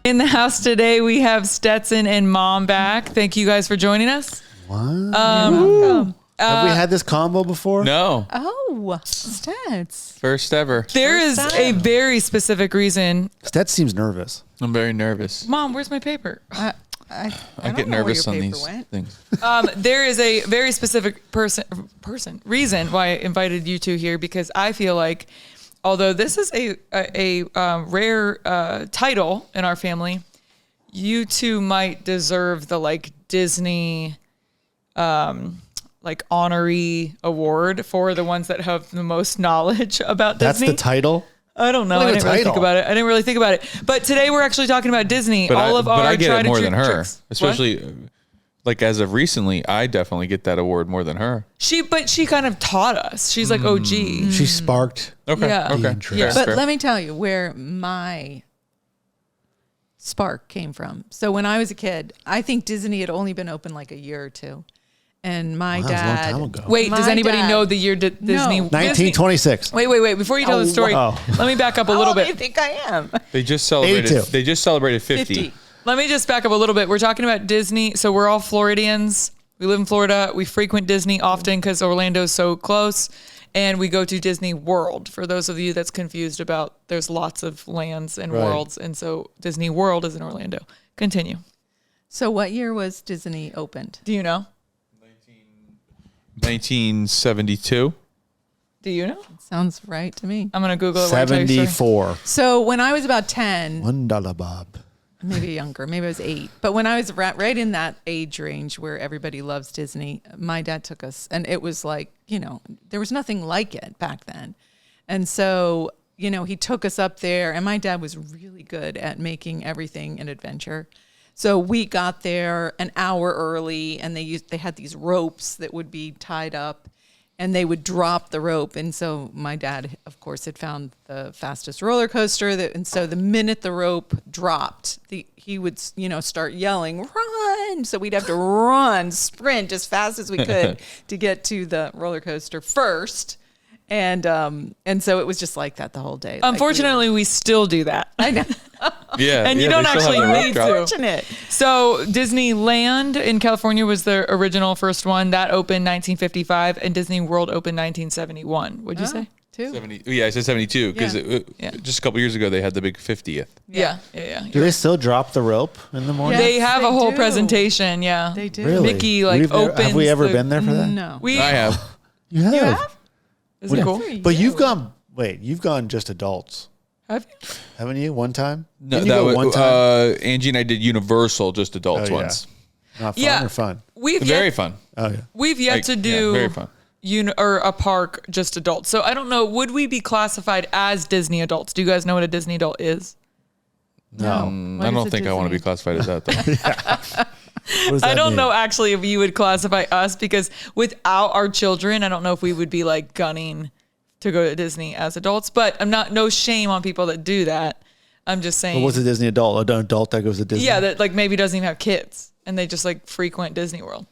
In the house today, we have Stetson and Mom back. Thank you guys for joining us. What? Welcome. Have we had this combo before? No. Oh, Stets. First ever. There is a very specific reason. Stet seems nervous. I'm very nervous. Mom, where's my paper? I get nervous on these things. There is a very specific reason why I invited you two here, because I feel like, although this is a rare title in our family, you two might deserve the Disney honorary award for the ones that have the most knowledge about Disney. That's the title? I don't know. I didn't really think about it. But today we're actually talking about Disney. But I get it more tried-and-true than her, tricks. especially as of recently. I definitely get that award more than her. She kind of taught us. She's like OG. She sparked. Okay. Yeah. Okay. Yeah. But let me tell you where my spark came from. So when I was a kid, I think Disney had only been open like a year or two. And my dad. That was a long time ago. Wait, does anybody know the year Disney? 1926. Wait. Before you tell the story, let me back up a little bit. How old do you think I am? They just celebrated. 82. They just celebrated 50. Let me just back up a little bit. We're talking about Disney. So we're all Floridians. We live in Florida. We frequent Disney often because Orlando's so close. And we go to Disney World. For those of you that's confused about, there's lots of lands and worlds. And so Disney World is in Orlando. Continue. So what year was Disney opened? Do you know? 1972. Do you know? Sounds right to me. I'm going to Google it. while I tell you the story. 74. So when I was about 10, $1 Bob. maybe younger, maybe I was 8. But when I was right in that age range where everybody loves Disney, my dad took us, and it was like, there was nothing like it back then. And so, he took us up there, and my dad was really good at making everything an adventure. So we got there an hour early, and they had these ropes that would be tied up, and they would drop the rope. And so my dad, of course, had found the fastest roller coaster. And so the minute the rope dropped, he would, start yelling, "Run!" So we'd have to sprint as fast as we could to get to the roller coaster first. And so it was just like that the whole day. Unfortunately, we still do that. I know. Yeah. And you don't actually need to. Fortunate. So Disneyland in California was the original first one. That opened 1955, and Disney World opened 1971. What'd you say? 70. Yeah, I said 72 because just a couple years ago they had the big 50th. Yeah. Do they still drop the rope in the morning? They have a whole do. presentation. Yeah, They do. Really? Mickey opens. Have we ever been there for that? No. I have. You have? You have? Is it cool? But you've gone just adults. Have you? Haven't you? One time? No, Didn't you go one time? Angie and I did Universal, just adults once. Not fun or fun? Very fun. Oh, yeah. We've yet to do very fun. Or a park just adults. So I don't know. Would we be classified as Disney adults? Do you guys know what a Disney adult is? No. I don't think I want to be classified as that, though. I don't know actually if you would classify us, because without our children, I don't know if we would be gunning to go to Disney as adults. But no shame on people that do that. I'm just saying. What's a Disney adult? An adult that goes to Disney? Yeah, that maybe doesn't even have kids and they just frequent Disney World.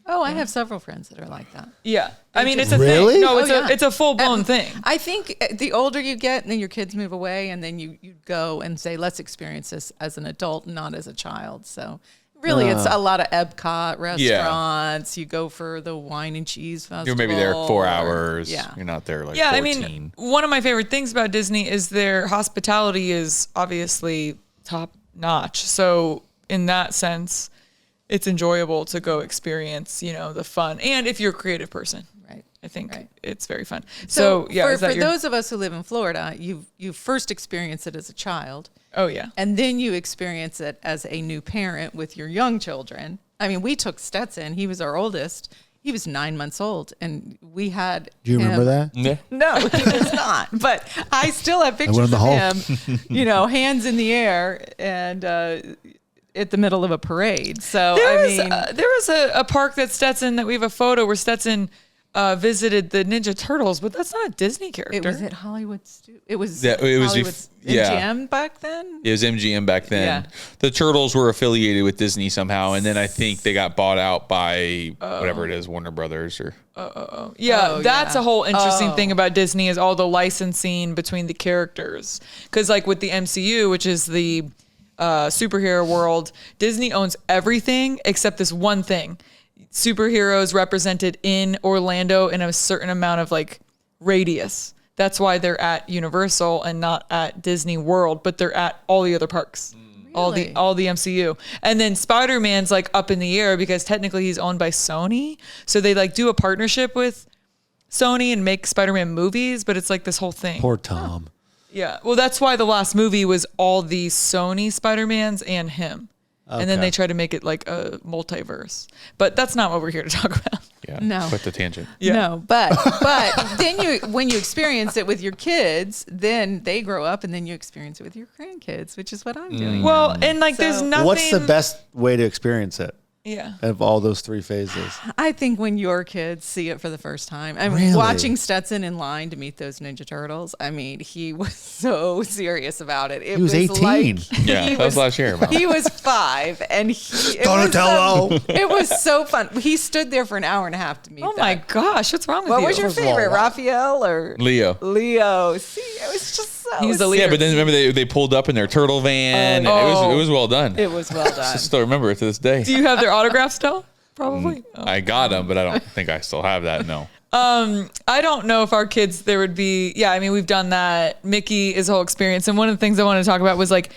Oh, I have several friends that are like that. Yeah. I mean, it's a Really? thing. No, Oh, it's a full blown thing. I think the older you get, and then your kids move away, and then you go and say, let's experience this as an adult, not as a child. So really, it's a lot of Epcot restaurants. You go for the wine and cheese festival. You're maybe there 4 hours. Yeah. You're not there 14. I mean, one of my favorite things about Disney is their hospitality is obviously top notch. So in that sense, it's enjoyable to go experience, the fun. And if you're a creative person, Right. I think it's very fun. So yeah, for those of us who live in Florida, you first experience it as a child. Oh yeah. And then you experience it as a new parent with your young children. I mean, we took Stetson. He was our oldest. He was 9 months old, and we had. Do you remember that? Yeah. No, he was not. But I still have pictures of him, hands in the air and at the middle of a parade. So there was a park that we have a photo where Stetson visited the Ninja Turtles, but that's not a Disney character. It was at Hollywood. It was MGM back then. It was MGM back then. Yeah. The Turtles were affiliated with Disney somehow, and then I think they got bought out by whatever it is, Warner Brothers or. That's a whole interesting thing about Disney is all the licensing between the characters. Because with the MCU, which is the superhero world. Disney owns everything except this one thing. Superheroes represented in Orlando in a certain amount of like radius. That's why they're at Universal and not at Disney World, but they're at all the other parks. Really? All the MCU. And then Spider-Man's like up in the air because technically he's owned by Sony. So they like do a partnership with Sony and make Spider-Man movies, but it's like this whole thing. Poor Tom. Yeah. Well, that's why the last movie was all the Sony Spider-Mans and him. And then Okay. they try to make it like a multiverse. But that's not what we're here to talk about. Yeah. No. Quite the tangent. Yeah. No, but then when you experience it with your kids, then they grow up and then you experience it with your grandkids, which is what I'm doing. Well, and like there's So- nothing. What's the best way to experience it Yeah. of all those three phases? I think when your kids see it for the first time, I mean, Really? watching Stetson in line to meet those Ninja Turtles, I mean, he was so serious about it. It He was 18. Like, Yeah, he that was last year. Mom. He was 5, and Donatello. it was so fun. He stood there for an hour and a half to meet. Oh my gosh, what's wrong with What you? was your First of all, favorite, wow. Raphael or Leo. Leo? See, it was just so. He's the leader. Yeah, but then remember they pulled up in their turtle van. Oh. It was well done. It was well done. I still remember it to this day. Do you have their autograph still? Probably. I got them, but I don't think I still have that. No. I don't know if our kids there would be. Yeah, I mean we've done that. Mickey is a whole experience, and one of the things I wanted to talk about was like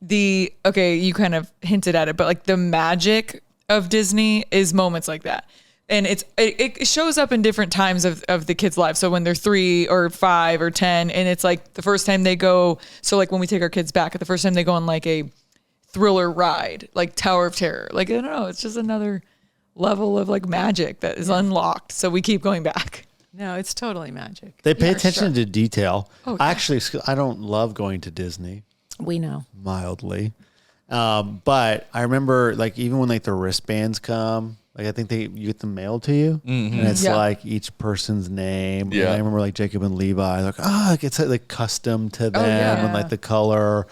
you kind of hinted at it, but like the magic of Disney is moments like that. And it shows up in different times of the kids' lives. So when they're 3 or 5 or 10, and it's like the first time they go. So like when we take our kids back, the first time they go on like a thriller ride, like Tower of Terror. Like I don't know, it's just another level of like magic that is unlocked. So we keep going back. No, it's totally magic. They pay For attention sure. to detail. Oh, yeah. Actually, I don't love going to Disney, We know. mildly. But I remember like even when like the wristbands come, like I think you get them mailed to you, and it's Yeah. like each person's name. Yeah. And I remember like Jacob and Levi, like it's like custom to them yeah. and like the color.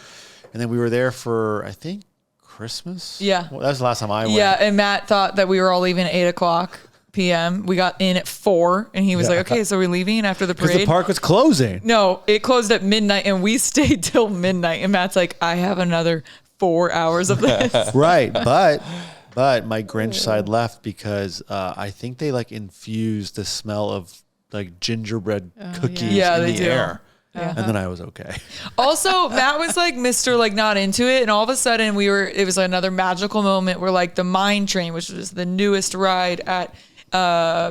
And then we were there for I think Christmas. Yeah. Well, that was the last time I went. Yeah, and Matt thought that we were all leaving at 8:00 p.m. We got in at 4, and he was Yeah. like, "Okay, so we're leaving after the because parade." the park was closing. No, it closed at midnight, and we stayed till midnight. And Matt's like, "I have another 4 hours of this." Right, but my Grinch side left because I think they like infused the smell of like gingerbread cookies Yeah, in they the do. air. Yeah. And then I was okay. Also, Matt was like Mr. like not into it, and all of a sudden it was another magical moment where like the mine train, which was the newest ride at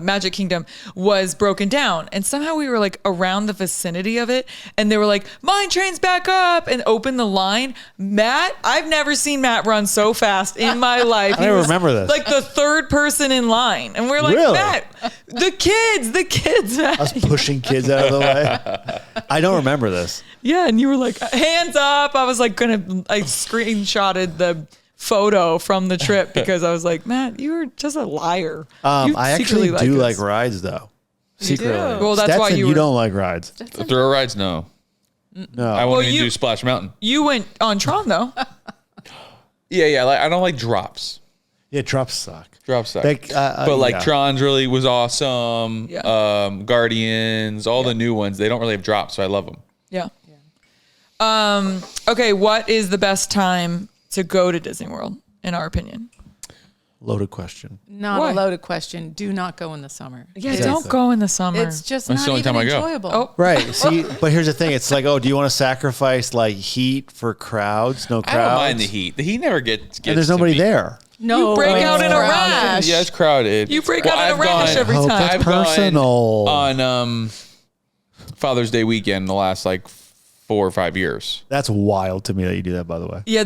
Magic Kingdom, was broken down, and somehow we were like around the vicinity of it, and they were like, "Mine train's back up," and opened the line. Matt, I've never seen Matt run so fast in my life. I He was, remember this. like the third person in line, and we're like, Really? Matt, the kids, Matt. I was pushing kids out of the way. I don't remember this. Yeah, and you were like, hands up. I was like I screenshotted the photo from the trip because I was like, Matt, you were just a liar. You I secretly actually do us. like rides though. Secretly. Well, that's why Stetson, you were- don't like rides. The thrill rides, no. No. I won't even you- do Splash Mountain. You went on Tron though. Yeah. I don't like drops. Yeah, drops suck. Drops suck. Like, but like yeah. Tron's really was awesome. Yeah. Guardians, all the new ones, they don't really have drops, so I love them. Yeah. Okay, what is the best time to go to Disney World, in our opinion? Loaded question. Not Why? a loaded question. Do not go in the summer. Yeah, Exactly. don't go in the summer. It's just That's not the only even time I go. enjoyable. Oh. Right. See, but here's the thing. It's like, do you want to sacrifice like heat for crowds? No I crowds. don't mind the heat. The heat never gets And there's to nobody me. there. No, You break out in a crowded. rash. Yeah, it's crowded. You break out in a rash every Hope time. that's I've gone personal. on Father's Day weekend the last like 4 or 5 years. That's wild to me that you do that. By the way. Yeah,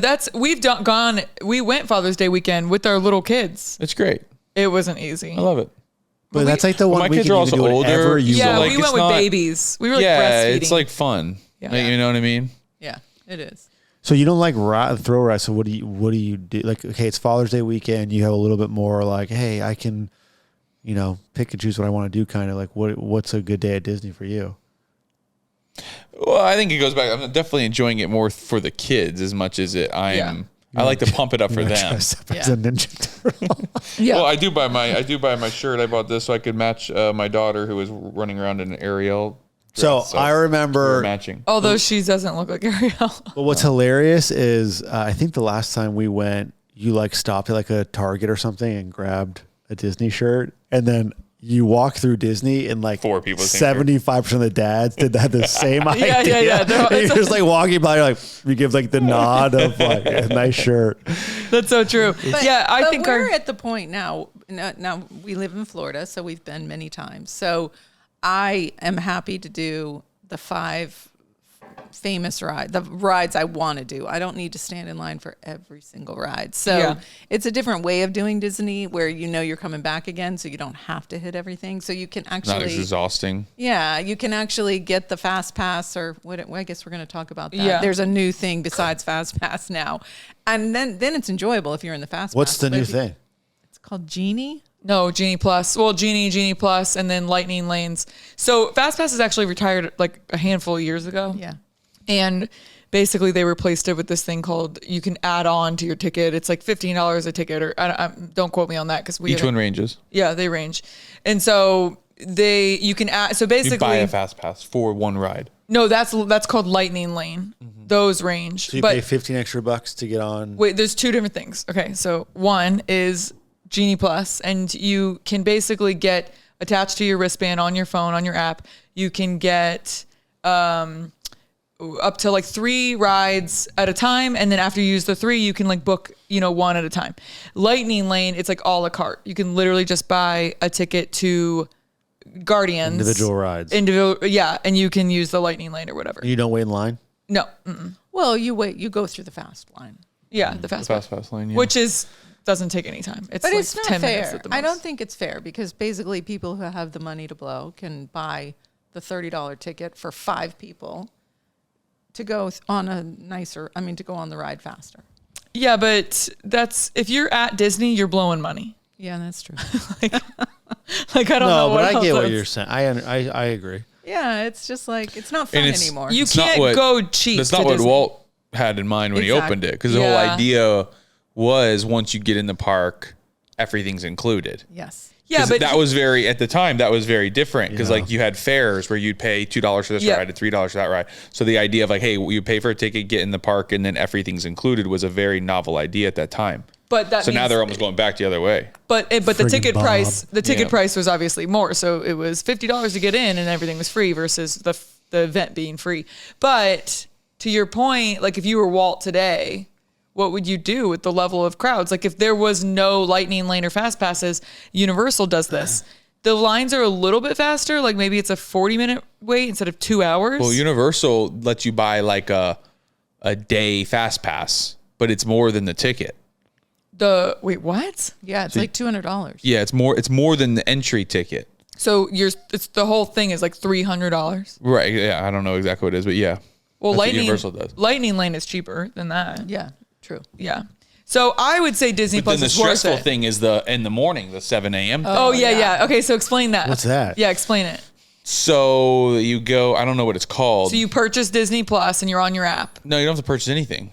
we went Father's Day weekend with our little kids. It's great. It wasn't easy. I love it. But that's like the one my weekend kids are you also can do whatever older. you Yeah, So, want. like, we went it's with not- babies. We were like Yeah, breastfeeding. it's like fun. Yeah. Like, you know what I mean? Yeah, it is. So you don't like throw rides. So what do you do? Like, okay, it's Father's Day weekend. You have a little bit more like, hey, I can, pick and choose what I want to do. Kind of like what's a good day at Disney for you? Well, I think it goes back. I'm definitely enjoying it more for the kids as much as I like to pump it up for You're not them. dressed up as a Ninja Turtle. Yeah. Well, I do buy my shirt. I bought this so I could match my daughter who was running around in an Ariel So dress, I we're remember, matching. Although she doesn't look like Ariel. but what's hilarious is I think the last time we went, you like stopped at like a Target or something and grabbed a Disney shirt, and then you walk through Disney and like 4 people. 75% of the dads did that the same idea. yeah. No, And you're just like walking by, you're like you give like the nod of like a nice shirt. That's so true. I think we're at the point now. Now we live in Florida, so we've been many times. So I am happy to do the 5 famous the rides I want to do. I don't need to stand in line for every single ride. So it's a different way of doing Disney where you're coming back again, so you don't have to hit everything. So you can actually Not as exhausting. Yeah, you can actually get the Fast Pass or what? I guess we're going to talk about that. Yeah. There's a new thing besides Fast Pass now, and then it's enjoyable if you're in the Fast Pass. What's the But new if you- thing? It's called Genie. No, Genie Plus. Well, Genie Plus, and then Lightning Lanes. So FastPass is actually retired like a handful of years ago. Yeah. And basically they replaced it with this thing called you can add on to your ticket. It's like $15 a ticket, or don't quote me on that because Each one ranges. Yeah, they range, and so you can add. So basically, You buy a fast pass for one ride. No, that's called Lightning Lane. Those range. So you pay 15 extra bucks to get on. Wait, there's 2 different things. Okay, so one is Genie Plus, and you can basically get attached to your wristband on your phone, on your app. You can get up to like 3 rides at a time, and then after you use the 3, you can like book, 1 at a time. Lightning Lane, it's like a la carte. You can literally just buy a ticket to Guardians. Individual rides. Yeah, and you can use the Lightning Lane or whatever. You don't wait in line? No. Well, you go through the fast line. Yeah, the fast pass lane, yeah. Which doesn't take any time. It's But like it's not 10 minutes fair. at the most. I don't think it's fair because basically people who have the money to blow can buy the $30 ticket for 5 people to go on to go on the ride faster. Yeah, but if you're at Disney, you're blowing money. Yeah, that's true. Like I don't know No, what but I get else what is. you're saying. I agree. Yeah, it's just like it's not fun And it's- anymore. You It's not can't what- go cheap. That's to not what Disney. Walt had in mind when he opened it, because the whole Yeah. idea was once you get in the park, everything's included. Yes. Yeah, 'Cause but that was at the time, that was very different because Yeah. like you had fares where you'd pay $2 for this Yeah. ride and $3 for that ride. So the idea of like, hey, you pay for a ticket, get in the park, and then everything's included was a very novel idea at that time. But that So now means- they're almost going back the other way. But the Friggin' ticket Bob. price, Yeah. price was obviously more. So it was $50 to get in, and everything was free versus the event being free. But to your point, like if you were Walt today, what would you do with the level of crowds? Like if there was no Lightning Lane or Fast Passes, Universal does this. The lines are a little bit faster. Like maybe it's a 40-minute wait instead of 2 hours. Well, Universal lets you buy like a day fast pass, but it's more than the ticket. Wait, what? Yeah, it's like $200. Yeah, it's more than the entry ticket. So it's the whole thing is like $300. Right. Yeah, I don't know exactly what it is, but yeah. Well, That's what Universal does. Lightning Lane is cheaper than that. Yeah, true. Yeah. So I would say Disney But Plus then the is worth stressful it. thing is in the morning, the 7 a.m. thing. Oh yeah. Okay, so explain that. What's that? Yeah, explain it. So you go, I don't know what it's called. So you purchase Disney Plus and you're on your app. No, you don't have to purchase anything.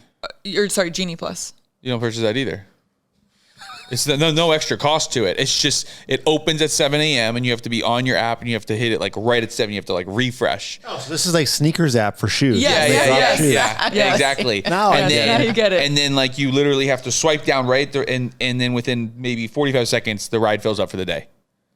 Sorry, Genie Plus. You don't purchase that either. It's no extra cost to it. It's just, it opens at 7 a.m. and you have to be on your app and you have to hit it like right at 7. You have to like refresh. Oh, so this is like sneakers app for shoes. Yeah, Yeah, Yes. exactly. Now I get it. Now you get it. And then like you literally have to swipe down right there, and then within maybe 45 seconds, the ride fills up for the day.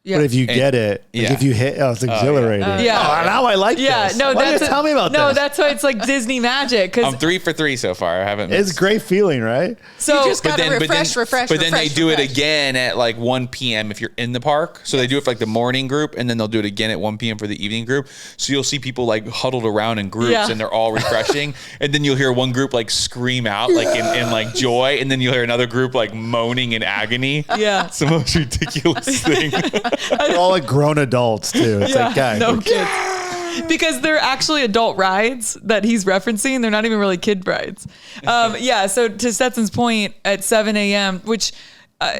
Yeah. But if you get it, like yeah. if you hit, it's exhilarating. Yeah. Oh, now I like yeah, this. no, Why that's didn't you tell me about no, this. that's why it's like Disney magic. I'm 3 for 3 so far. I haven't It's missed. a great feeling, right? So You just got to refresh. But then they do it refresh. again at like 1 p.m. if you're in the park. So they do it for like the morning group, and then they'll do it again at 1 p.m. for the evening group. So you'll see people like huddled around in groups, Yeah. and they're all refreshing. And then you'll hear one group like scream out like in like joy, and then you'll hear another group like moaning in agony. Yeah. It's the most ridiculous thing. They're all like grown adults too. It's like, guys, no kids. Because they're actually adult rides that he's referencing. They're not even really kid rides. Yeah. So to Stetson's point, at 7 a.m., which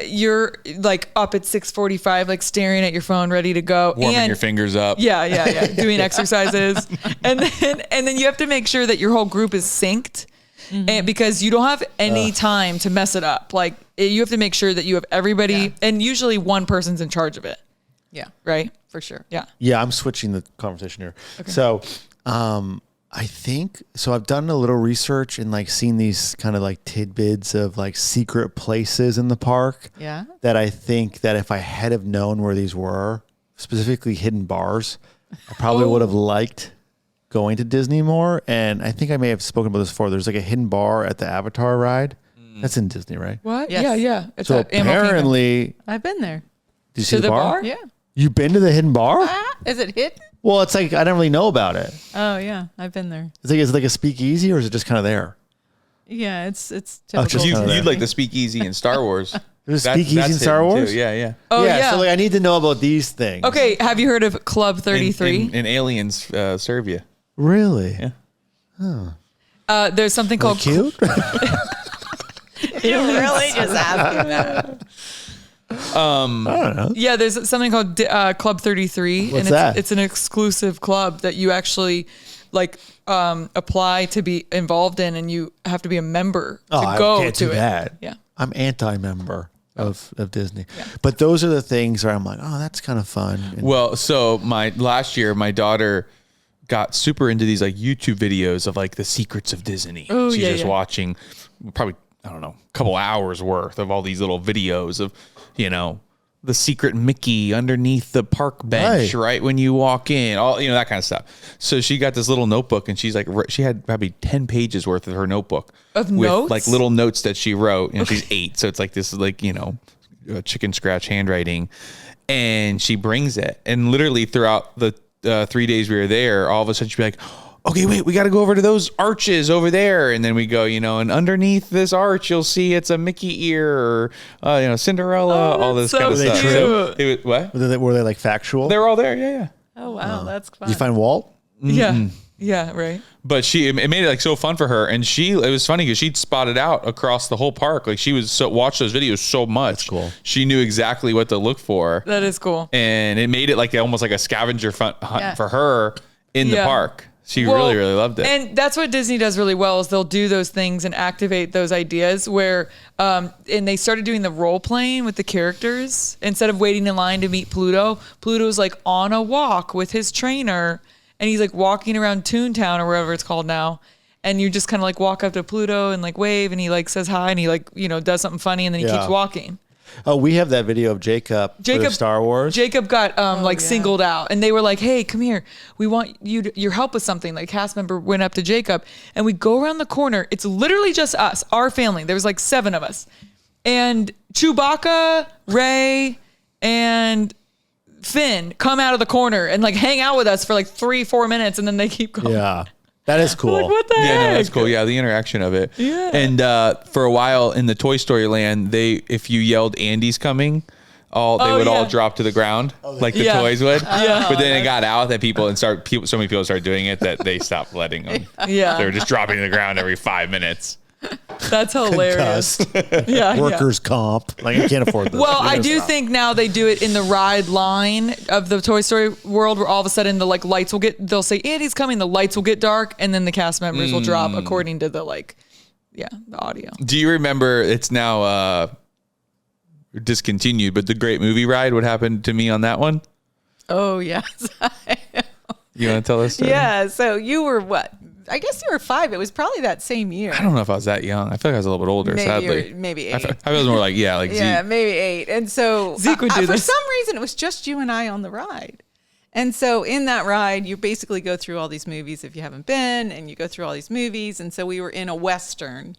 you're like up at 6:45, like staring at your phone, ready to go, Warming your fingers up. Yeah, doing exercises, and then you have to make sure that your whole group is synced, and because you don't have any time to mess it up. Like you have to make sure that you have everybody, and usually one person's in charge of it. Yeah, right? for sure. Yeah. Yeah, I'm switching the conversation here. Okay. So, I think so. I've done a little research and like seen these kind of like tidbits of like secret places in the park. Yeah. That I think that if I had have known where these were, specifically hidden bars, I probably would have liked going to Disney more. And I think I may have spoken about this before. There's like a hidden bar at the Avatar ride. That's in Disney, right? What? Yes. Yeah, yeah. It's So at Animal Kingdom. apparently, I've been there. did you see To the bar? Yeah. You've been to the hidden bar? Is it hidden? Well, it's like I don't really know about it. Oh yeah, I've been there. Is it like a speakeasy or is it just kind of there? Yeah, it's just typical. you- You'd like the speakeasy in Star Wars. There's a speakeasy in Star hidden, Wars? too. Yeah, yeah. Oh, yeah. So like I need to know about these things. Okay, have you heard of Club 33? And aliens serve you. Really? Yeah. There's something called Cute? You're really just asking that. I don't know. Yeah, there's something called Club 33, What's and that? it's an exclusive club that you actually like apply to be involved in, and you have to be a member to I go can't to do it. that. Yeah. I'm anti-member of Disney. But those are the things where I'm like, oh, that's kind of fun. And Well, so last year, my daughter got super into these like YouTube videos of like the secrets of Disney. Oh, She's yeah, just yeah. watching probably, I don't know, a couple hours worth of all these little videos of, the secret Mickey underneath the park bench, right when you walk in, all that kind of stuff. So she got this little notebook, and she's like, she had probably 10 pages worth of her notebook Of with notes? like little notes that she wrote. She's 8, so it's like this is like chicken scratch handwriting, and she brings it, and literally throughout the 3 days we were there, all of a sudden she'd be like, okay, wait, we got to go over to those arches over there. And then we go, and underneath this arch, you'll see it's a Mickey ear or, Cinderella, all this so kind of cute. stuff. So it was, what? were they like factual? They were all there. Yeah, yeah. Oh wow, that's fun. Did you find Walt? Yeah. Yeah, right. But it made it like so fun for her. And it was funny because she'd spotted out across the whole park. Like she was watched those videos so much. That's cool. She knew exactly what to look for. That is cool. And it made it like almost like a scavenger hunt Yeah. for her in the Yeah. park. She Well, really, really loved it. And that's what Disney does really well is they'll do those things and activate those ideas where and they started doing the role playing with the characters instead of waiting in line to meet Pluto. Pluto's like on a walk with his trainer and he's like walking around Toontown or wherever it's called now. And you just kind of like walk up to Pluto and like wave and he like says hi and he like, does something funny and then he Yeah. keeps walking. Oh, we have that video of Jacob for the Star Wars. Jacob got yeah. singled out, and they were like, "Hey, come here. We want your help with something." Like, a cast member went up to Jacob, and we go around the corner. It's literally just us, our family. There was like 7 of us, and Chewbacca, Ray, and Finn come out of the corner and like hang out with us for like 3-4 minutes, and then they keep going. Yeah. That is cool. Like, what the Yeah, heck? no, that's cool. Yeah, the interaction of it. Yeah. And for a while in the Toy Story land, if you yelled "Andy's coming," they would all yeah. drop to the ground like the Yeah. toys would. Yeah. But then it got out that so many people started doing it that they stopped letting them. Yeah. They were just dropping to the ground every 5 minutes. That's hilarious. Concussed. Yeah, Workers' comp. Like I can't afford this. Well, We I gotta do stop. think now they do it in the ride line of the Toy Story world where all of a sudden the like lights will they'll say Andy's coming, the lights will get dark, and then the cast members will drop according to the the audio. Do you remember? It's now discontinued, but the Great Movie Ride. What happened to me on that one? Oh yes. You want to tell us? Yeah. So you were what? I guess you were 5. It was probably that same year. I don't know if I was that young. I feel like I was a little bit older. Maybe sadly, maybe 8. I was more like Yeah, Zeke. maybe 8. And so Zeke would do for this. some reason, it was just you and I on the ride. And so in that ride, you basically go through all these movies if you haven't been, and you go through all these movies. And so we were in a Western,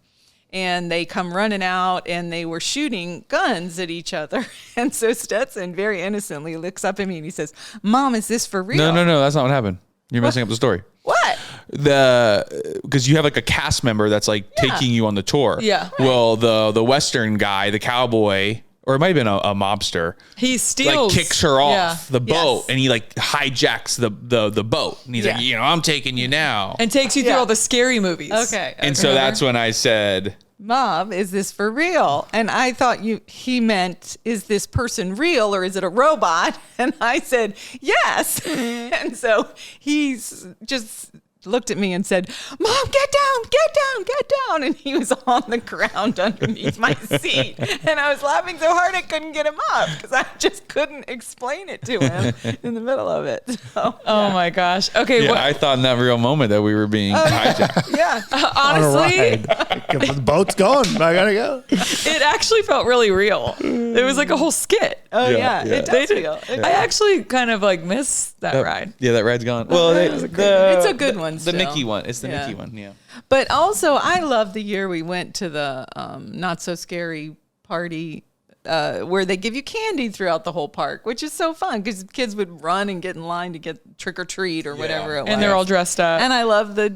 and they come running out, and they were shooting guns at each other. And so Stetson very innocently looks up at me, and he says, "Mom, is this for real?" No, that's not what happened. You're messing up the story. What? Because you have like a cast member that's like taking you on the tour. Yeah. Well, the Western guy, the cowboy, or it might have been a mobster, He steals, like kicks her off the boat, Yes. and he like hijacks the boat, and he's like, Yeah. I'm taking you now. and takes you through Yeah. all the scary movies. Okay. And so that's when I said, "Mom, is this for real?" And I thought he meant, is this person real or is it a robot? And I said, yes. And so he's just looked at me and said, "Mom, get down, get down, get down." And he was on the ground underneath my seat. And I was laughing so hard I couldn't get him up because I just couldn't explain it to him in the middle of it. So, Oh my gosh. Okay. Yeah, what, I thought in that real moment that we were being hijacked. yeah. honestly, The boat's going. I gotta go. it actually felt really real. It was like a whole skit. Oh, Yeah, yeah. yeah. It does feel. I actually kind of like miss that ride. Yeah, that ride's gone. Well, It's a good one The still. Mickey one. It's the Yeah. Mickey one. Yeah. But also, I love the year we went to the Not So Scary party where they give you candy throughout the whole park, which is so fun because kids would run and get in line to get trick or treat or whatever it was. And they're all dressed up. And I love the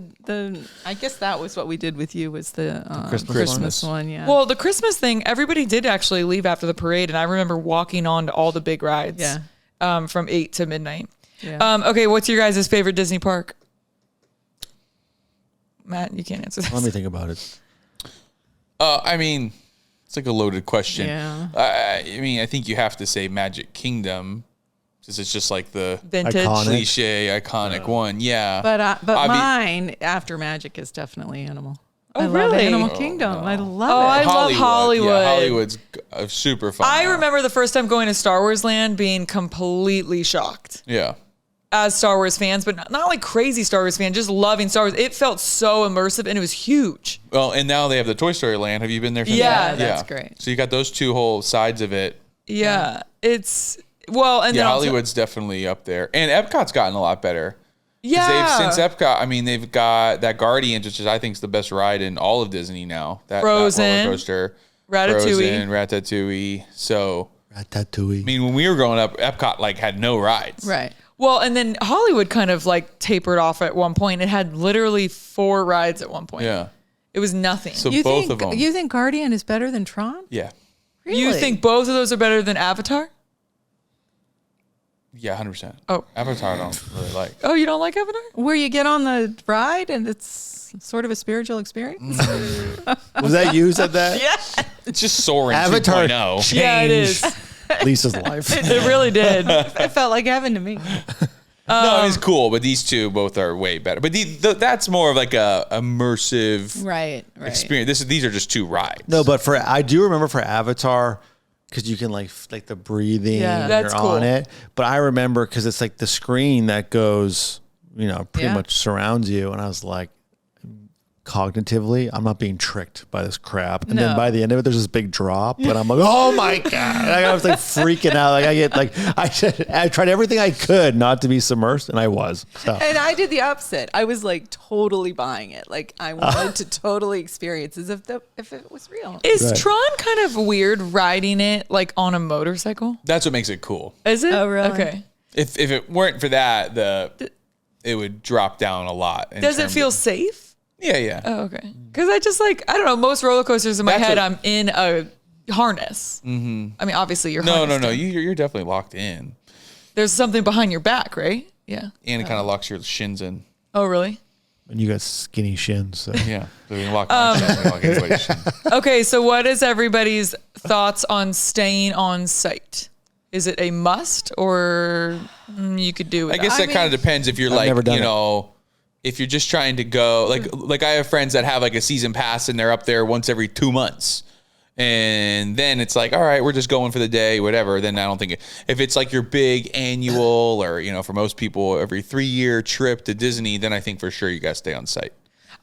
I guess that was what we did with you was the Christmas one. Yeah. Well, the Christmas thing, everybody did actually leave after the parade, and I remember walking on to all the big rides. Yeah. From 8 to midnight. Yeah. Okay, what's your guys' favorite Disney park? Matt, you can't answer this. Let me think about it. I mean, it's like a loaded question. Yeah. I mean, I think you have to say Magic Kingdom because it's just like the Vintage. Iconic. cliche, iconic one. Yeah. But Obvi- mine after Magic is definitely Animal. Oh, I love really? Animal Kingdom. I love Oh, it. I love Hollywood. Yeah, Hollywood's super fun. I now. remember the first time going to Star Wars Land being completely shocked Yeah. as Star Wars fans, but not like crazy Star Wars fans, just loving Star Wars. It felt so immersive and it was huge. Well, and now they have the Toy Story Land. Have you been there? Since Yeah, then? that's great. So you got those two whole sides of it. Yeah. It's, well, and Yeah, then also- Hollywood's definitely up there, and Epcot's gotten a lot better. 'Cause yeah. Since Epcot, I mean, they've got that Guardians, which is I think is the best ride in all of Disney now. That Frozen, roller coaster, Ratatouille. Frozen, Ratatouille. So Ratatouille. I mean, when we were growing up, Epcot like had no rides. Right. Well, and then Hollywood kind of like tapered off at one point. It had literally 4 rides at one point. Yeah. It was nothing. So You both think of them. you think Guardian is better than Tron? Yeah. Really? You think both of those are better than Avatar? Yeah, 100%. Oh. Avatar I don't really like. Oh, you don't like Avatar? where you get on the ride and it's sort of a spiritual experience? Was that you said that? Yeah. It's just soaring Avatar 2.0. changed Yeah, it is. Lisa's life. It really did. It felt like heaven to me. No, it's cool, but these two both are way better. But that's more of like a immersive Right. experience. These are just 2 rides. No, but I do remember for Avatar because you can like the breathing. Yeah. That's you're cool. on it. But I remember because it's like the screen that goes, pretty Yeah. much surrounds you, and I was like, cognitively, I'm not being tricked by this crap. And then No. by the end of it, there's this big drop, and I'm like, oh my god! Like, I was like freaking out. Like I tried everything I could not to be submersed, and I was. So. And I did the opposite. I was like totally buying it. Like I wanted to totally experience as if it was real. Is Right. Tron kind of weird riding it like on a motorcycle? That's what makes it cool. Is it? Oh, really? Okay. If it weren't for that, it would drop down a lot. Does it feel safe? Yeah, yeah. Oh, okay. Because I just like, I don't know, most roller coasters in my That's head, what- I'm in a harness. Mm-hmm. I mean, obviously you're No. harnessed in. You're definitely locked in, There's something behind your back, right? Yeah. and it kind of locks your shins in. Oh, really? And you got skinny shins. So. Yeah, so you can lock my shins, you can lock anybody's shins. Okay, so what is everybody's thoughts on staying on site? Is it a must or you could do it? I guess that kind of depends if you're like, never done it. if you're just trying to go, like I have friends that have like a season pass and they're up there once every 2 months. And then it's like, all right, we're just going for the day, whatever. Then I don't think if it's like your big annual or, for most people, every 3-year trip to Disney, then I think for sure you got to stay on site.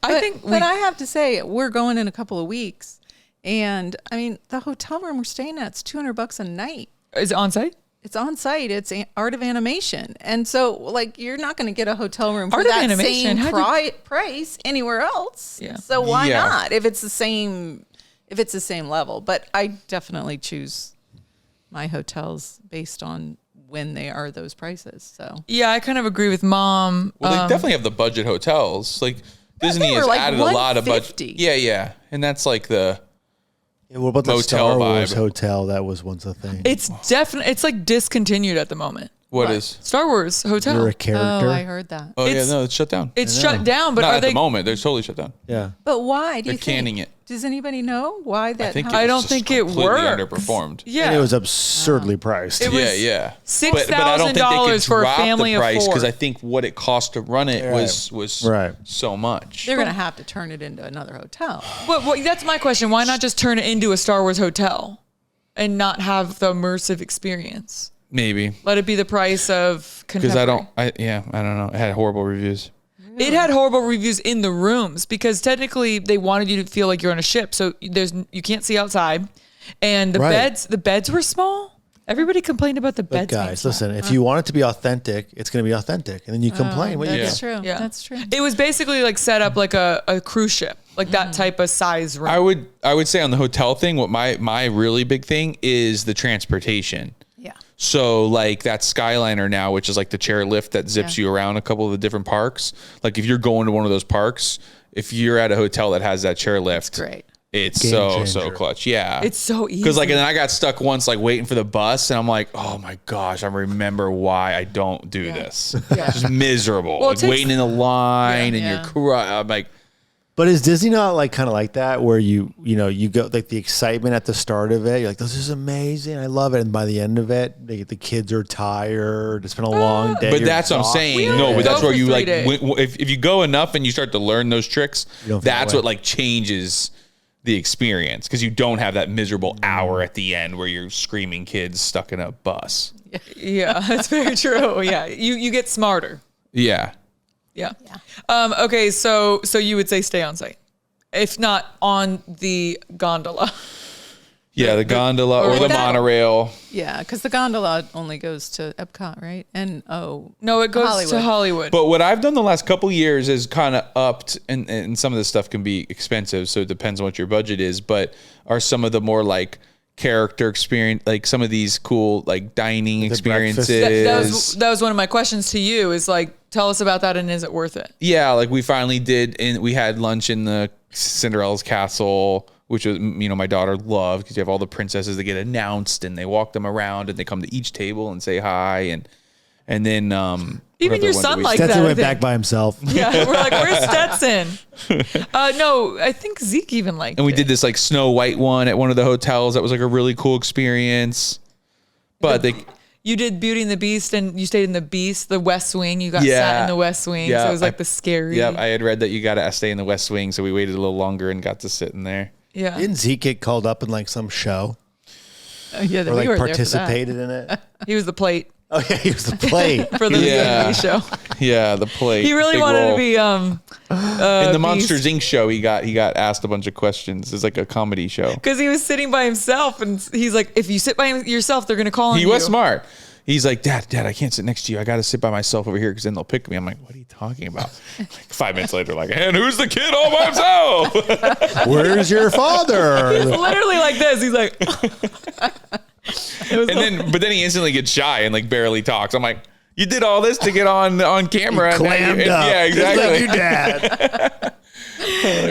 But I have to say, we're going in a couple of weeks, and I mean, the hotel room we're staying at is $200 a night. Is it on site? It's on site. It's Art of Animation, and so like you're not going to get a hotel room for Art of that Animation? same price anywhere else. Yeah. So why Yeah. not? If it's the same level, but I definitely choose my hotels based on when they are those prices. So Yeah, I kind of agree with Mom. Well, they definitely have the budget hotels. Like Disney they has were like added a lot of budget. $150. Yeah. And that's like the, Yeah, what about the Motel Star Wars vibe. hotel? That was once a thing. It's definitely, it's like discontinued at the moment. What is? Star Wars Hotel. You're a character. Oh, I heard that. Oh, It's- it's shut down. It's shut down, but Not are at they? the moment. They're totally shut down. Yeah. But why do you They're canning think? it. Does anybody know why that? I think happened? I it don't was just think it completely works. underperformed. Yeah, And it was absurdly priced. It was Yeah. $6,000 for a family of four. Because I think what it cost to run it was Right. so much. They're gonna have to turn it into another hotel. But that's my question. Why not just turn it into a Star Wars hotel and not have the immersive experience? Maybe Let it be the price of because contemporary. I don't know. It had horrible reviews. It had horrible reviews in the rooms because technically they wanted you to feel like you're on a ship. So you can't see outside, and the beds were small. Everybody complained about the But beds. being guys, small. listen, if you want it to be authentic, it's going to be authentic. And then you complain. What you That's do? true. Yeah. That's true. It was basically like set up like a cruise ship, like that type of size room. I would say on the hotel thing, what my really big thing is the transportation. Yeah. So like that Skyliner now, which is like the chairlift that zips Yeah. you around a couple of the different parks. Like if you're going to one of those parks, if you're at a hotel that has that chairlift, Great. it's Game so changer. clutch. Yeah. It's so easy. Because like, and then I got stuck once, like waiting for the bus, and I'm like, oh my gosh, I remember why I don't do this. Yeah. It's just miserable. Well, it like takes- waiting in the line, and Yeah. I'm like, But is Disney not like kind of like that where you go like the excitement at the start of it, you're like, this is amazing, I love it, and by the end of it, the kids are tired, it's been a long day. but you're that's what I'm exhausted. saying. We No, only but that's go where for you 3 like, days. if you go enough and you start to learn those tricks, don't feel that's away. what like changes the experience because you don't have that miserable hour at the end where you're screaming kids stuck in a bus. Yeah, that's very true. Yeah, you get smarter. Yeah. Yeah. Okay, so you would say stay on site, if not on the gondola. Yeah, the gondola or the that- monorail. Yeah, because the gondola only goes to Epcot, right? And No, it goes to Hollywood. But what I've done the last couple years is kind of upped, and some of this stuff can be expensive, so it depends on what your budget is. But are some of the more like character experience, like some of these cool like dining experiences? that was one of my questions to you. Is like, tell us about that, and is it worth it? Yeah, like we finally did, and we had lunch in the Cinderella's castle, which was my daughter loved because you have all the princesses that get announced, and they walk them around, and they come to each table and say hi, and then Even your son liked Stetson that. I went think. back by himself. Yeah, we're like, where's Stetson? No, I think Zeke even liked And we it. did this like Snow White one at one of the hotels. That was like a really cool experience. But You did Beauty and the Beast, and you stayed in the Beast, the West Wing. You got Yeah. sat in the West Wing, so Yeah, it was like the scary. yeah, I had read that you got to stay in the West Wing, so we waited a little longer and got to sit in there. Yeah. Didn't Zeke get called up in like some show yeah, or we like were participated in it? He was the plate Oh yeah, he was the plate. for the Yeah. TV show. Yeah, the plate. He really big wanted roll. to be in the Beast. Monsters Inc. show. He got asked a bunch of questions. It's like a comedy show. because he was sitting by himself, and he's like, if you sit by yourself, they're gonna call on He you. was smart. He's like, Dad, I can't sit next to you. I got to sit by myself over here because then they'll pick me. I'm like, what are you talking about? Like 5 minutes later, like, and who's the kid all by himself? Where's your He's father? literally like this. He's like, But then he instantly gets shy and like barely talks. I'm like, you did all this to get on camera. Clammed up. Yeah, Just like exactly. your dad.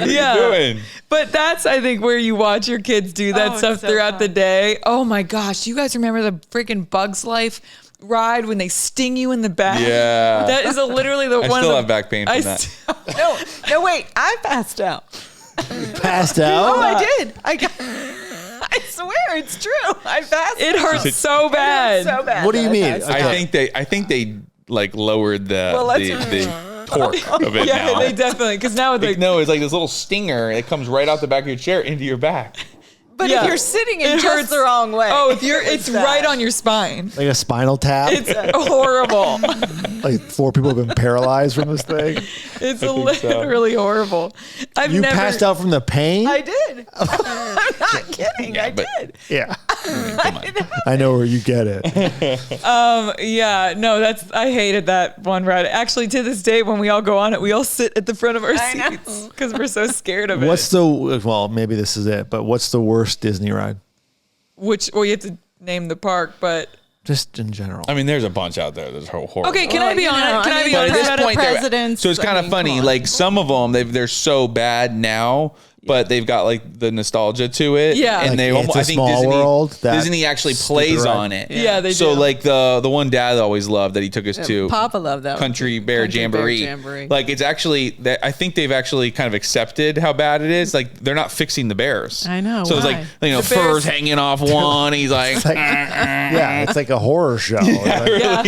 yeah. Doing? But that's, I think, where you watch your kids do that Oh, stuff it's so throughout fun. the day. Oh my gosh. Do you guys remember the freaking Bugs Life ride when they sting you in the back? Yeah. That is literally the I one still of have the, back pain from that. No, wait, I passed out. Passed out. Oh, I did. I swear it's true. I passed. It hurts so bad. so bad. What do you that I mean? passed Okay. I think they like lowered the Well, let's- the torque of it Yeah, now. they definitely, because now Like, they, no, it's like this little stinger. It comes right out the back of your chair into your back. But Yeah. if you're sitting in It just hurts. the wrong way. oh, if you're, it's it's bad. right on your spine. Like a spinal tap. It's horrible. Like 4 people have been paralyzed from this thing. It's so. literally horrible. I've You never passed out from the pain? I did. I'm not kidding. Yeah, I but- did. Yeah. I know where you get it. Yeah, no, I hated that one ride. Actually, to this day, when we all go on it, we all sit at the front of our I know. seats because we're so scared of What's it. well, maybe this is it, but what's the worst Disney ride? Well, you have to name the park, but Just in general. I mean, there's a bunch out there. There's horrible. okay. Can I be you know, honest? Can I be but honest at this about it? point, they're- presidents, so it's I kind of mean, funny. come on. Like some of them, they're so bad now, but they've got like the nostalgia to it. Yeah. and Like, they It's almost a I think Small World, that Disney actually stupid plays ride. on it. Yeah, they so do. like the one dad always loved that he took us to Papa loved that one. Country Bear Country Bear Jamboree. Jamboree. Like it's actually I think they've actually kind of accepted how bad it is. Like they're not fixing the bears. I know, So it's why? like the The furs bears- hanging off one. He's like, Yeah, it's like a horror show. Yeah.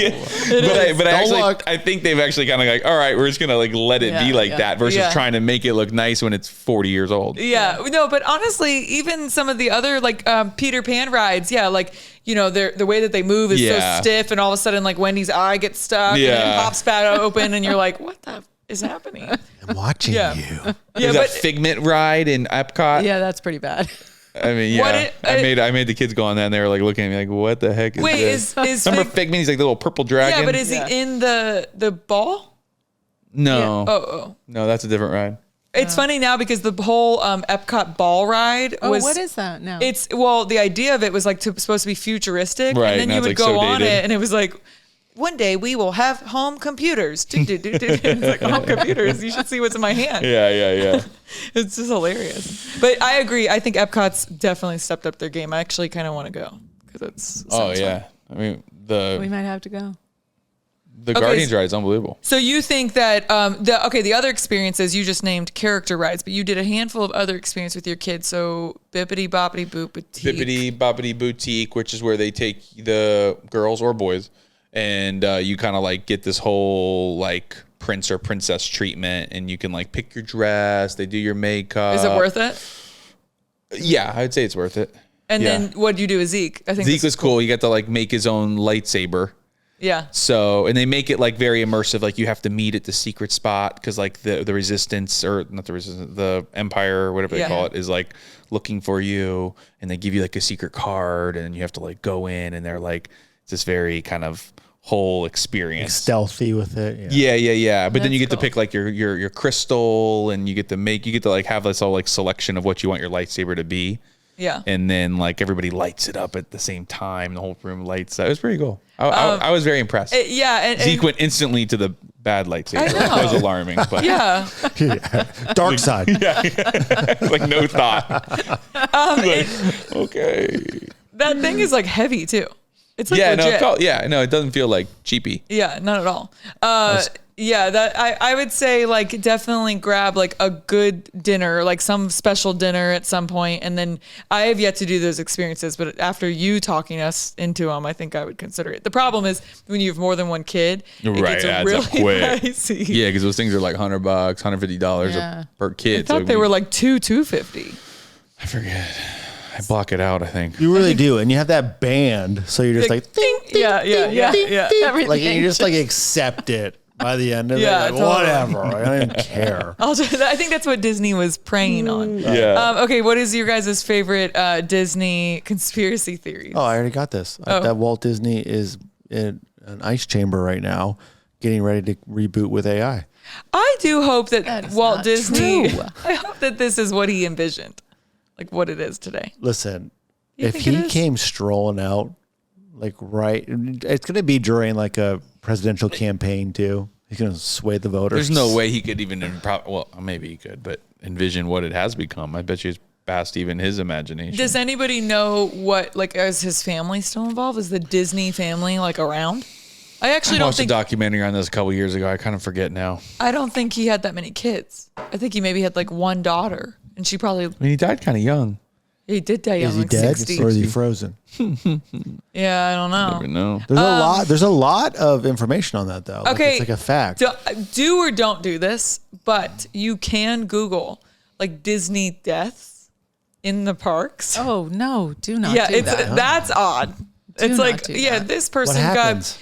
but actually, look. I think they've actually kind of like, all right, we're just gonna like let it be Yeah, like yeah. that versus Yeah. trying to make it look nice when it's 40 years old. Yeah, no, but honestly, even some of the other like Peter Pan rides, yeah, like the way that they move is Yeah. so stiff, and all of a sudden, like Wendy's eye gets stuck, and Yeah. it pops back open, and you're like, what the is happening? I'm watching Yeah. you. Yeah, There's but that Figment ride in Epcot. Yeah, that's pretty bad. I mean, What yeah, I made the kids go on that, and they were like looking at me like, what the heck is wait, this? is Remember Fig- Figment? He's like the little purple dragon. yeah, but is Yeah. he in the ball? no, Oh. no, that's a different ride. It's funny now because the whole Epcot ball ride Oh, was. what is that now? It's the idea of it was like supposed to be futuristic, Right, and then now you it's, would like, go so on dated. it, and it was like, one day we will have home computers. It's like home computers. You should see what's in my hand. Yeah. It's just hilarious. But I agree. I think Epcot's definitely stepped up their game. I actually kind of want to go because it's. Oh sounds yeah. fun. I mean we might have to go. the Guardians ride is unbelievable. So you think that the other experiences you just named character rides, but you did a handful of other experiences with your kids. So Bippity Boppity Boop Boutique. Bippity Boppity Boutique, which is where they take the girls or boys, and you kind of like get this whole like prince or princess treatment, and you can like pick your dress. They do your makeup. Is it worth it? Yeah, I'd say it's worth it. And Yeah. then what do you do with Zeke? I think Zeke this was is cool. You got to like make his own lightsaber. Yeah. So, and they make it like very immersive. Like you have to meet at the secret spot because like the resistance, or not the resistance, the empire or whatever they Yeah. call it, is like looking for you, and they give you like a secret card, and you have to like go in, and they're like, it's this very kind of whole experience. Stealthy with it. Yeah. But then you That's get to cool. pick like your crystal, and you get to like have this whole like selection of what you want your lightsaber to be. Yeah. And then like everybody lights it up at the same time. The whole room lights up. It was pretty cool. I was very impressed. And Zeke went instantly to the bad lightsaber. I know. It was alarming, but yeah. Dark side. like no thought. Like, okay. That thing is like heavy too. It's like Yeah, legit. no, it doesn't feel like cheapy. Yeah, not at all. Yeah, that I would say like definitely grab like a good dinner, like some special dinner at some point, and then I have yet to do those experiences, but after you talking us into them, I think I would consider it. The problem is when you have more than one kid, it Right, gets it adds really up quick. pricey. Yeah, because those things are like $100, $150 Yeah. per kid. I thought they were like $250. I forget. I block it out, I think. You really do. And you have that band. So you're just like, Ding, yeah. like you just like accept it by the end of Yeah, it. Like, totally. whatever. I don't even care. I think that's what Disney was preying on. Yeah. Okay, what is your guys' favorite Disney conspiracy theories? Oh, I already got this. That Walt Disney is in an ice chamber right now, getting ready to reboot with AI. I do hope that, That is Walt not Disney. true. I hope that this is what he envisioned, like what it is today. Listen, You if think it he is? came strolling out, like it's going to be during like a presidential campaign too. He's going to sway the voters. There's no way he could even, well, maybe he could, but envision what it has become. I bet you it's past even his imagination. Does anybody know what, like, is his family still involved? Is the Disney family like around? I actually I don't watched think. a documentary on this a couple years ago. I kind of forget now. I don't think he had that many kids. I think he maybe had like one daughter, and she probably I mean, he died kind of young. he did die young, Is he like dead 60. or is he frozen? Yeah, I don't Never know. know. There's a lot of information on that though. Like, Okay, it's like a fact. Do or don't do this, but you can Google like Disney deaths in the parks. Oh no, do not yeah, do that. that's odd. It's not like, do yeah, that. this What person happens? got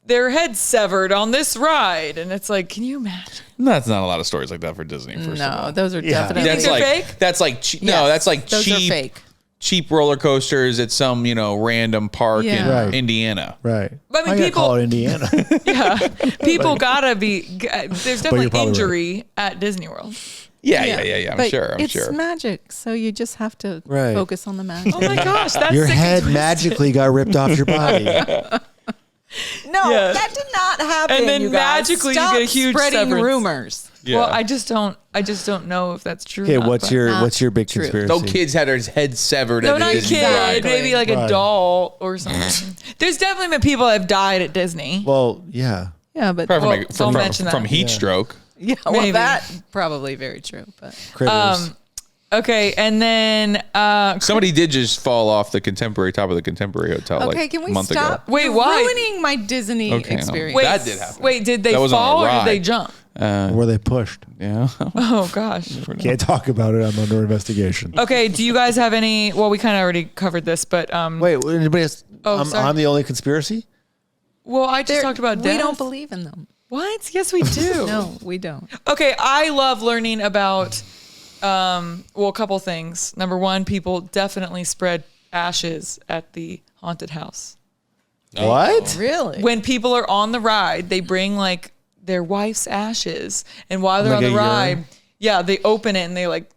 their head severed on this ride, and it's like, can you imagine? That's not a lot of stories like that for Disney. First of all. No, those are Yeah. definitely think they're fake? That's like Yes, no, that's like those are cheap fake. cheap roller coasters at some random park in Yeah. Right. Indiana. Right. But I mean, gotta people- call it Indiana. People gotta be. There's definitely probably injury at Disney World. Yeah. I'm But sure. I'm it's sure. magic, so you just have to Right. focus on the magic. Oh my gosh, that's Your sick and head twisted. magically got ripped off your body. No, Yeah. that did not happen. And then you guys. magically you Stop get a huge spreading severance. rumors. Yeah. Well, I just don't know if that's true. Okay, or not, what's but- your big true. conspiracy? No kids had their head severed No, at a not Disney kid. ride. Maybe like a Right. doll or something. There's definitely been people that have died at Disney. Well, yeah. Yeah, but Probably Well, don't mention that. from heat stroke. yeah, well, Maybe. that probably very true. But Critters. Okay, and then Somebody did just fall off the top of the Contemporary Hotel okay, like can we a month stop? ago. Wait, You're why? ruining my Disney Okay, no. experience. wait, That did happen. Wait, did they That wasn't fall a or did they ride. jump? Were they pushed? Yeah. Oh gosh. Can't talk about it. I'm under investigation. Okay, do you guys have any? Well, we kind of already covered this, but Wait, anybody else? Oh, sorry. I'm the only conspircy? well, I just talked about death. We don't believe in them. What? Yes, we do. No, we don't. Okay, I love learning about a couple things. Number one, people definitely spread ashes at the haunted house. What? Really? When people are on the ride, they bring like their wife's ashes, and while they're Like on the a ride, urine? yeah, they open it and they like.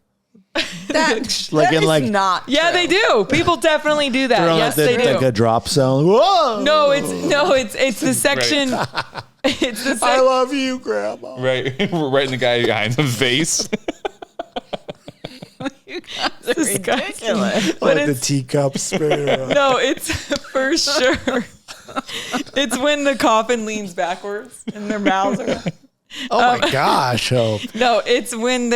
that, Like that in, is like- not. Yeah, true. they do. People definitely do that. They're on, Yes, like, they do. Like a drop zone. Whoa! No, it's the section. It's the I section. love you, Grandma. Right. Right in the guy behind the face. They're disgusting. ridiculous. But Like the it's, teacup spinning. no, it's for sure. It's when the coffin leans backwards and their mouths are. Oh my gosh, Hope. No, it's when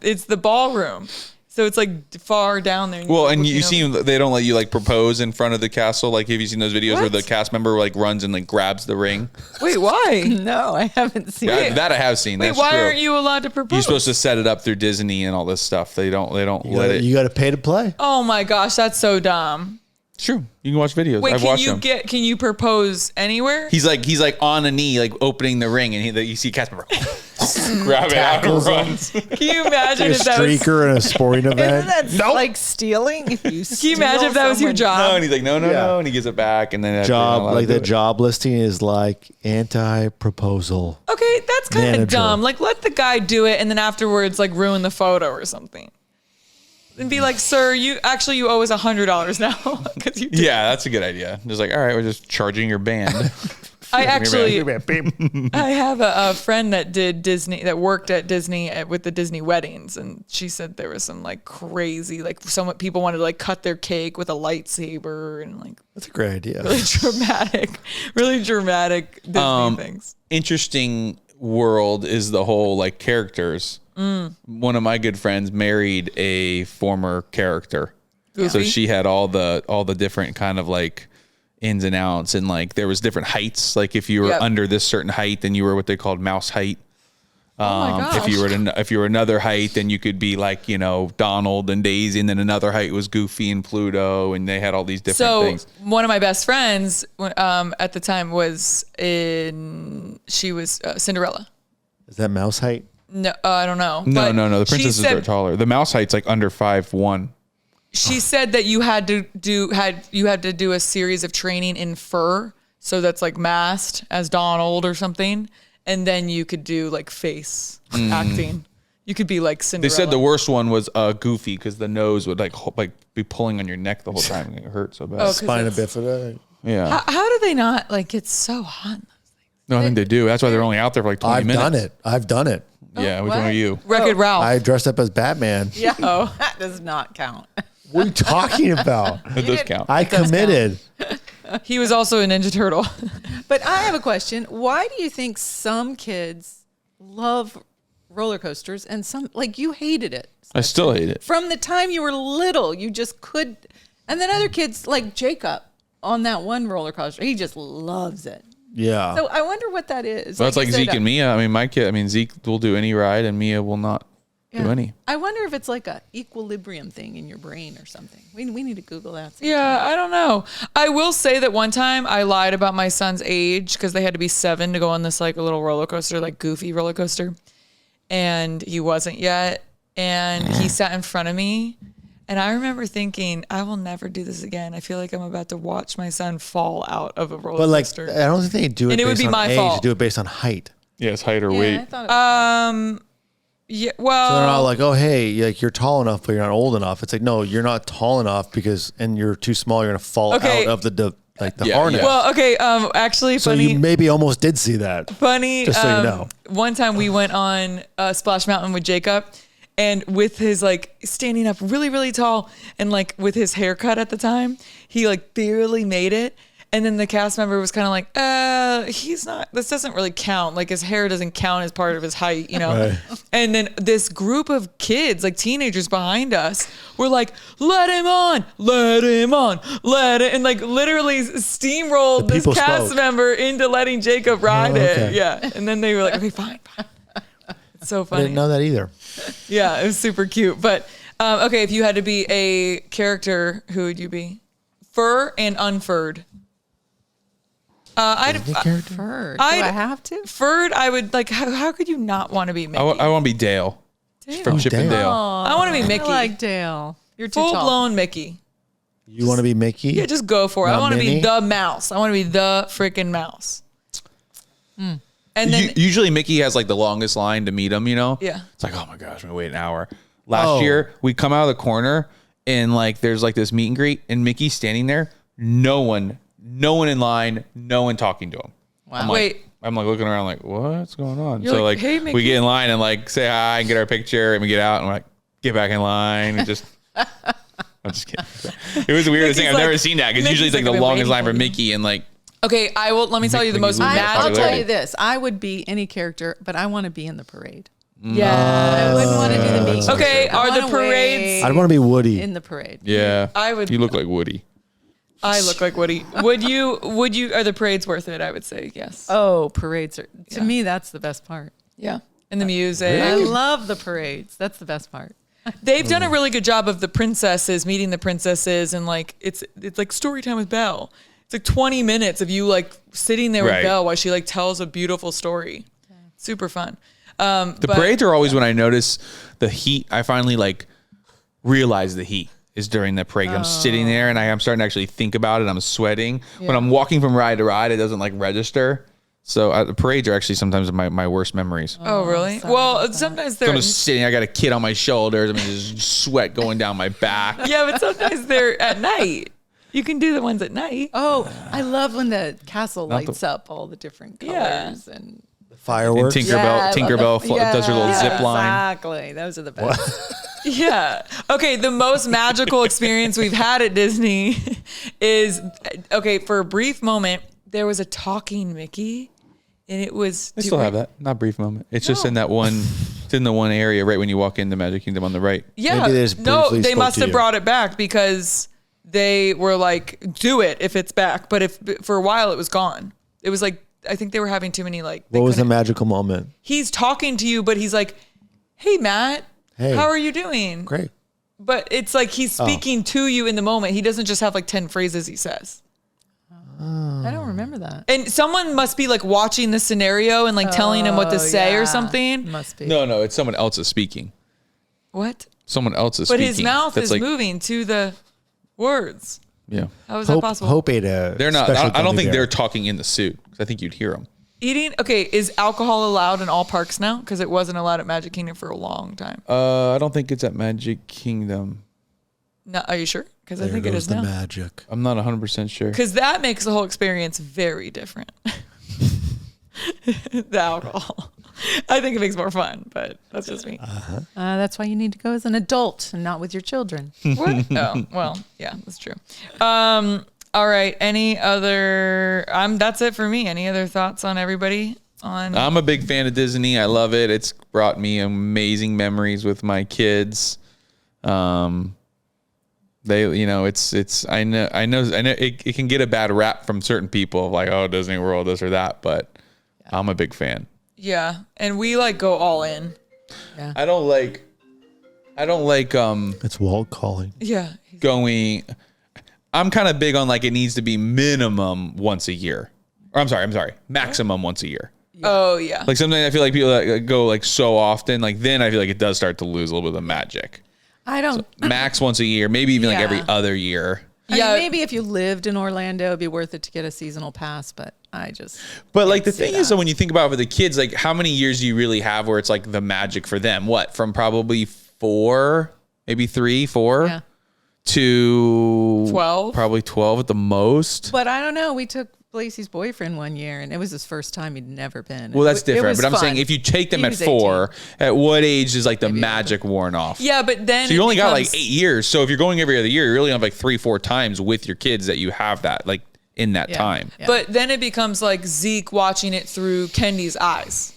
it's the ballroom. So it's like far down there. Well, and you looking see over. they don't let you like propose in front of the castle. Like, have you seen those videos where the What? cast member like runs and like grabs the ring? Wait, why? No, I haven't seen Yeah, it. that I have seen. Wait, That's why true. aren't you allowed to propose? You're supposed to set it up through Disney and all this stuff. They don't let it. You got to pay to play. Oh my gosh, that's so dumb. True. You can watch videos. Wait, I've watched them. can you propose anywhere? He's like on a knee, like opening the ring, and you see a cast member grab it out and Tackles him. runs. Can you imagine A if that was? streaker in a sporting Isn't event. that like stealing? If you Can you imagine if that was your No, job? and he's like, no, Yeah. and he gives it back, and then Job, like the job. job listing is like anti-proposal. Okay, that's kind of Manager. dumb. Like, let the guy do it, and then afterwards, like, ruin the photo or something. And be like, sir, you owe us $100 now because you. Did. Yeah, that's a good idea. Just like, all right, we're just charging your band. I actually, Beep. I have a friend that did Disney, that worked at Disney with the Disney weddings, and she said there was some like crazy, like some people wanted to like cut their cake with a lightsaber and like That's a great idea. really dramatic Disney things. Interesting world is the whole like characters. One of my good friends married a former character, so Goofy? she had all the different kind of like ins and outs, and like there was different heights. Like if you were Yep. under this certain height, then you were what they called mouse height. Oh my gosh. If you were another height, then you could be like, you know, Donald and Daisy, and then another height was Goofy and Pluto, and they had all these different So things. one of my best friends at the time was Cinderella. Is that mouse height? No, I don't know. No, But no, the she princesses are said- taller. The mouse height's like under 5'1". She said that you had to do a series of training in fur, so that's like masked as Donald or something, and then you could do like face acting. You could be like They Cinderella. said the worst one was Goofy because the nose would like be pulling on your neck the whole time and it hurt so bad. Oh, 'cause Spina it's- bifida. Yeah, How do they not like? It's so hot. no, I think they do. That's why they're only out there for like 20 I've minutes. done it. I've done it. Yeah, which one what? are you? Wreck-It Ralph. I dressed up as Batman. Yeah, Oh. that does not count. What are you talking about? It does count. I committed. He was also a Ninja Turtle. But I have a question. Why do you think some kids love roller coasters and some, like, you hated it? I still hate it. From the time you were little, you just could. And then other kids, like Jacob on that one roller coaster, he just loves it. Yeah. So I wonder what that is. Well, it's like you said, Zeke and Mia. I mean, Zeke will do any ride and Mia will not do yeah. any. I wonder if it's like a equilibrium thing in your brain or something. We need to Google that. Yeah, I don't know. I will say that one time I lied about my son's age because they had to be 7 to go on this like a little roller coaster, like goofy roller coaster. And he wasn't yet. And he sat in front of me. And I remember thinking, I will never do this again. I feel like I'm about to watch my son fall out of a roller But like, coaster. I don't think they do it And it would based be on my age. fault. They do it based on height. Yeah, it's height or Yeah, weight. I thought it was Yeah, well, So they're not like, oh, hey, like you're tall enough, but you're not old enough. It's like, no, you're not tall enough and you're too small. You're gonna fall Okay. out of the like the Yeah, harness. yeah. Well, okay. Actually, So funny. you maybe almost did see that. Funny. Just so you know. One time we went on Splash Mountain with Jacob, and with his like standing up really, really tall, and like with his haircut at the time, he like barely made it. And then the cast member was kind of like, he's not, this doesn't really count. Like his hair doesn't count as part of his height, you know? Right. And then this group of kids, like teenagers behind us, were like, let him on, let him on, let it. And like literally steamrolled The this people cast spoke. member into letting Jacob ride it. okay. Yeah. And then they were like, okay, fine. It's so I funny. didn't know that either. Yeah, it was super cute. But okay, if you had to be a character, who would you be? Fur and unfurred. Disney character? Furred. Do I'd- I have to? Furred, I would like. How could you not want to be Mickey? I want to be Dale from Chip and Dale. Dale. I want to be Mickey. I like Dale. You're too Full tall. blown Mickey. You want to be Mickey? Yeah, just go for it. I Not want to be Minnie? the mouse. I want to be the freaking mouse. And then Usually Mickey has like the longest line to meet him, you know? Yeah. It's like, oh my gosh, I'm gonna wait an hour. Last Oh. year, we come out of the corner and like there's like this meet and greet and Mickey's standing there. No one in line, no one talking to him. Wow. I'm like, Wait. I'm like looking around like, what's going on? You're so like, like, "Hey, Mickey." we get in line and like say hi and get our picture and we get out and we're like, get back in line and just I'm just kidding. It was the weirdest thing. Mickey's I've never like- seen that because Mickey's usually it's like like, the "I've been longest waiting line for for you." Mickey and like okay, let me tell you the most Mickey's I'll magical. tell popularity. you this. I would be any character, but I want to be in the parade. Yeah. I wouldn't want to do the Mickey. Okay, I are the wanna parades? I'd want to be Woody. in the parade. yeah. I would- You look like Woody. I look like Woody. Would you? Are the parades worth it? I would say yes. Oh, parades are Yeah. to me. That's the best part. Yeah. And the music. I love the parades. That's the best part. They've done a really good job of the princesses, meeting the princesses, and like it's like story time with Belle. It's like 20 minutes of you like sitting there with Right. Belle while she like tells a beautiful story. Super fun. The parades are always when I notice the heat. I finally like realize the heat is during the parade. I'm sitting there and I'm starting to actually think about it. I'm sweating. When I'm walking from ride to ride, it doesn't like register. So the parades are actually sometimes my worst memories. Oh, really? sorry Well, about that. sometimes So I'm they're just sitting. I got a kid on my shoulders. I mean, there's sweat going down my back. yeah, but sometimes they're at night. You can do the ones at night. Oh, I love when the castle Not the- lights up all the different Yeah. colors and And Fireworks. Tinkerbell does her little zip line. Exactly. Those are the best. Yeah. Okay. The most magical experience we've had at Disney is okay. For a brief moment, there was a talking Mickey, and it was. I still have that. Not brief moment. It's just in that one. It's in the one area right when you walk into Magic Kingdom on the right. Yeah. Maybe they just No, briefly they spoke must to have you. brought it back because they were like, "Do it if it's back." But if for a while it was gone, it was like I think they were having too many like. they What was the couldn't- magical moment? He's talking to you, but he's like, "Hey, Matt, Hey. how are you doing?" Great. But it's like he's speaking to you in the moment. He doesn't just have like 10 phrases he says. I don't remember that. And someone must be like watching the scenario and like telling him what to say or something. Must be. No, it's someone else is speaking. What? Someone else is But speaking. his mouth That's is like, moving to the words. Yeah. How is that Hope, possible? Hope ate a They're not. special I don't gummy think bear. they're talking in the suit. 'Cause I think you'd hear them. Eating. Okay, is alcohol allowed in all parks now? Because it wasn't allowed at Magic Kingdom for a long time. I don't think it's at Magic Kingdom. No, are you sure? Because I There think it goes is the now. magic. I'm not 100% sure. Because that makes the whole experience very different. The alcohol. I think it makes more fun, but that's just me. That's why you need to go as an adult and not with your children. What? Oh, well, yeah, that's true. All right. Any other? That's it for me. Any other thoughts on everybody? I'm a big fan of Disney. I love it. It's brought me amazing memories with my kids. They, it's. I know. It can get a bad rap from certain people, like, oh, Disney World, this or that. But I'm a big fan. Yeah, and we like go all in. I don't like. It's Walt calling. Yeah. Going. I'm kind of big on like it needs to be minimum once a year. Or I'm sorry, maximum once a year. Oh yeah. Like sometimes I feel like people that go like so often, like then I feel like it does start to lose a little bit of the magic. I don't. Max once a year, maybe even like Yeah. every other year. I Yeah. mean, maybe if you lived in Orlando, it'd be worth it to get a seasonal pass. But I just. But like the can't see thing is, that. so when you think about it for the kids, like how many years do you really have where it's like the magic for them? What, from probably 4, maybe 3, 4 Yeah. to 12? Probably 12 at the most. But I don't know. We took Lacey's boyfriend one year, and it was his first time. He'd never been. Well, that's It different. was But I'm fun. saying if you take them He at was 4, 18. at what age is like the Maybe magic worn off? Yeah, but then So you it only got like becomes- 8 years. So if you're going every other year, you really have like 3-4 times with your kids that you have that like in that Yeah. time. Yeah. But then it becomes like Zeke watching it through Kendi's eyes.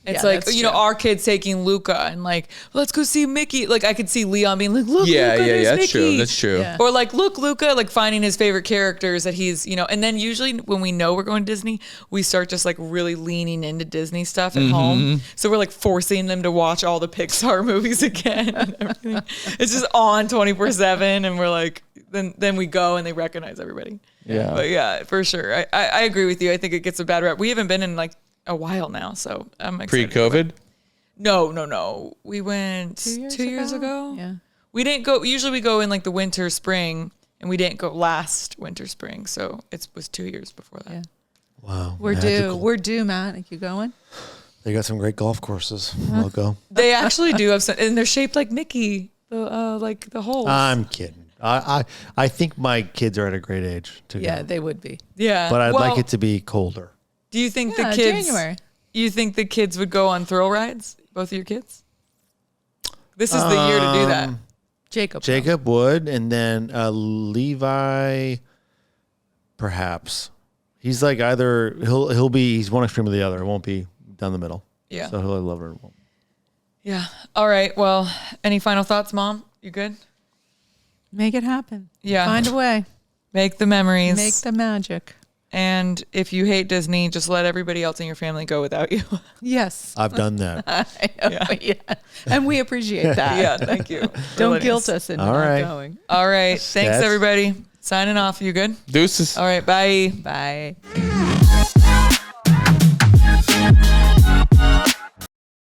It's Yeah, like, that's you know, true. our kids taking Luca and like, let's go see Mickey. Like I could see Leon being like, look, Yeah, Luca, there's that's Mickey. true. That's true. Yeah. Or like, look, Luca, like finding his favorite characters that he's, you know, and then usually when we know we're going to Disney, we start just like really leaning into Disney stuff at home. So we're like forcing them to watch all the Pixar movies again and everything. It's just on 24/7. And we're like, then we go and they recognize everybody. Yeah. But yeah, for sure. I agree with you. I think it gets a bad rep. We haven't been in like a while now. So I'm excited. Pre-COVID? No. We went 2 years ago. Yeah. We didn't go. Usually we go in like the winter, spring, and we didn't go last winter, spring. So it was 2 years before that. Yeah. Wow. We're magical. due. We're due, Matt. Are you going? They got some great golf courses. We'll go. They actually do have some, and they're shaped like Mickey. Like the holes. I'm kidding. I think my kids are at a great age to Yeah, go. they would be. Yeah. But I'd Well, like it to be colder. Do you think Yeah, the kids? January. You think the kids would go on thrill rides? Both of your kids? This is the year to do that. Jacob. would, and then Levi, perhaps. He's like either he's one extreme or the other. It won't be down the middle. Yeah. So he'll love her. Yeah. All right. Well, any final thoughts, Mom? You good? Make it happen. Yeah. Find a way. Make the memories. Make the magic. And if you hate Disney, just let everybody else in your family go without you. Yes. I've done that. I know, yeah. And we appreciate that. Yeah. Thank you. for Don't letting guilt us into All not right. going. All right. Thanks, Stats. everybody. Signing off. You good? Deuces. All right. Bye. Bye.